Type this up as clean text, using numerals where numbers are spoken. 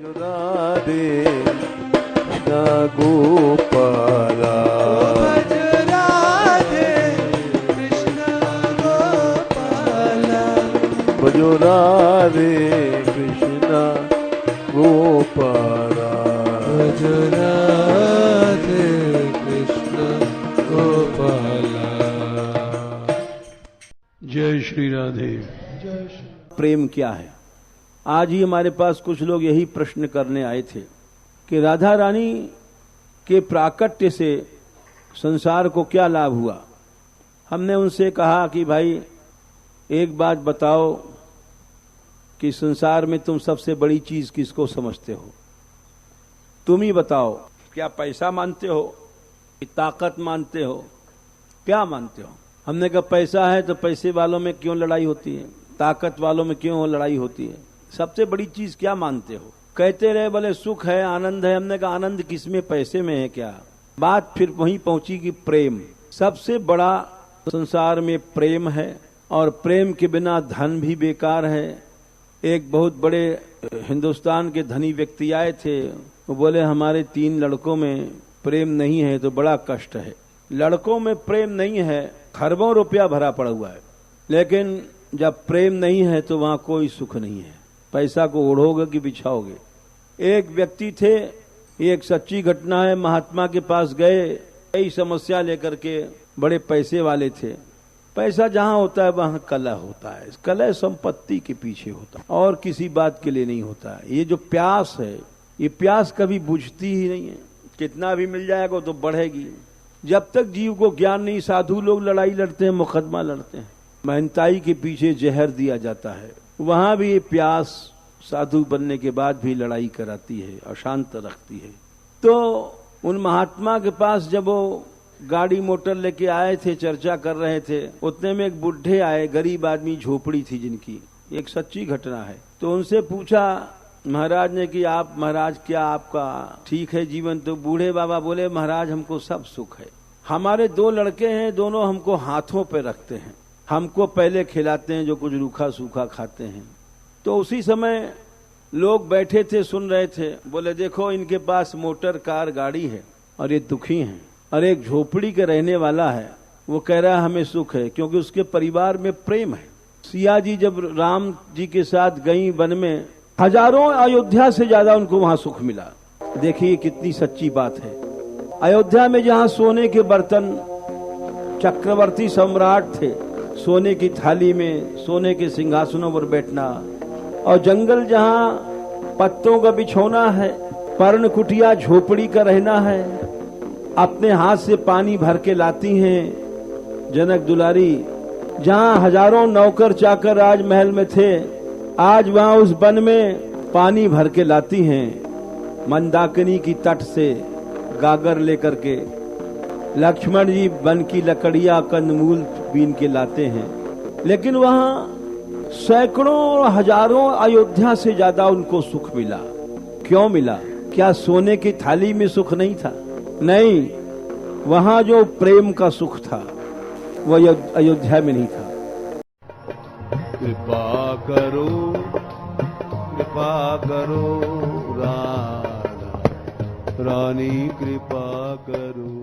राधे कृष्ण गोपाला भज राधे कृष्ण गोपाला भजो राधे कृष्ण गोपाला भज राधे कृष्ण गोपाला। जय श्री राधे। जय श्री प्रेम क्या है? आज ही हमारे पास कुछ लोग यही प्रश्न करने आए थे कि राधा रानी के प्राकट्य से संसार को क्या लाभ हुआ। हमने उनसे कहा कि भाई एक बात बताओ कि संसार में तुम सबसे बड़ी चीज किसको समझते हो? तुम ही बताओ। क्या पैसा मानते हो कि ताकत मानते हो? क्या मानते हो? हमने कहा पैसा है तो पैसे वालों में क्यों लड़ाई होती है, ताकत वालों में क्यों लड़ाई होती है? सबसे बड़ी चीज क्या मानते हो? कहते रहे बोले सुख है, आनंद है। हमने कहा आनंद किसमें, पैसे में है क्या? बात फिर वहीं पहुंची कि प्रेम सबसे बड़ा संसार में प्रेम है, और प्रेम के बिना धन भी बेकार है। एक बहुत बड़े हिंदुस्तान के धनी व्यक्ति आए थे, वो बोले हमारे 3 लड़कों में प्रेम नहीं है तो बड़ा कष्ट है। लड़कों में प्रेम नहीं है, खरबों रुपया भरा पड़ा हुआ है, लेकिन जब प्रेम नहीं है तो वहां कोई सुख नहीं है। पैसा को ओढ़ोगे कि बिछाओगे। एक व्यक्ति थे, एक सच्ची घटना है, महात्मा के पास गए, कई समस्या लेकर के, बड़े पैसे वाले थे। पैसा जहां होता है वहां कलह होता है। कलह संपत्ति के पीछे होता है और किसी बात के लिए नहीं होता है। ये जो प्यास है, ये प्यास कभी बुझती ही नहीं है। कितना भी मिल जाएगा तो बढ़ेगी। जब तक जीव को ज्ञान नहीं, साधु लोग लड़ाई लड़ते हैं, मुकदमा लड़ते हैं, महंताई के पीछे जहर दिया जाता है। वहां भी ये प्यास साधु बनने के बाद भी लड़ाई कराती है, अशांत रखती है। तो उन महात्मा के पास जब वो गाड़ी मोटर लेके आए थे, चर्चा कर रहे थे, उतने में एक बुढ़े आए, गरीब आदमी, झोपड़ी थी जिनकी। एक सच्ची घटना है। तो उनसे पूछा महाराज ने कि आप महाराज क्या आपका ठीक है जीवन? तो बूढ़े बाबा बोले महाराज हमको सब सुख है। हमारे 2 लड़के हैं, दोनों हमको हाथों पे रखते हैं, हमको पहले खिलाते हैं जो कुछ रूखा सूखा खाते हैं। तो उसी समय लोग बैठे थे, सुन रहे थे। बोले देखो इनके पास मोटर कार गाड़ी है और ये दुखी हैं, और एक झोपड़ी के रहने वाला है, वो कह रहा है हमें सुख है, क्योंकि उसके परिवार में प्रेम है। सिया जी जब राम जी के साथ गई वन में, हजारों अयोध्या से ज्यादा उनको वहां सुख मिला। देखिए कितनी सच्ची बात है। अयोध्या में जहां सोने के बर्तन, चक्रवर्ती सम्राट थे, सोने की थाली में, सोने के सिंहासनों पर बैठना, और जंगल जहां पत्तों का बिछोना है, पर्ण कुटिया झोपड़ी का रहना है, अपने हाथ से पानी भर के लाती हैं जनक दुलारी। जहां हजारों नौकर चाकर राजमहल में थे, आज वहां उस वन में पानी भर के लाती हैं मंदाकिनी की तट से गागर लेकर के। लक्ष्मण जी वन की लकड़ियां, कंदमूल बीन के लाते हैं। लेकिन वहां सैकड़ों और हजारों अयोध्या से ज्यादा उनको सुख मिला। क्यों मिला? क्या सोने की थाली में सुख नहीं था? नहीं, वहां जो प्रेम का सुख था वो अयोध्या में नहीं था। कृपा करो राधा रानी कृपा करो।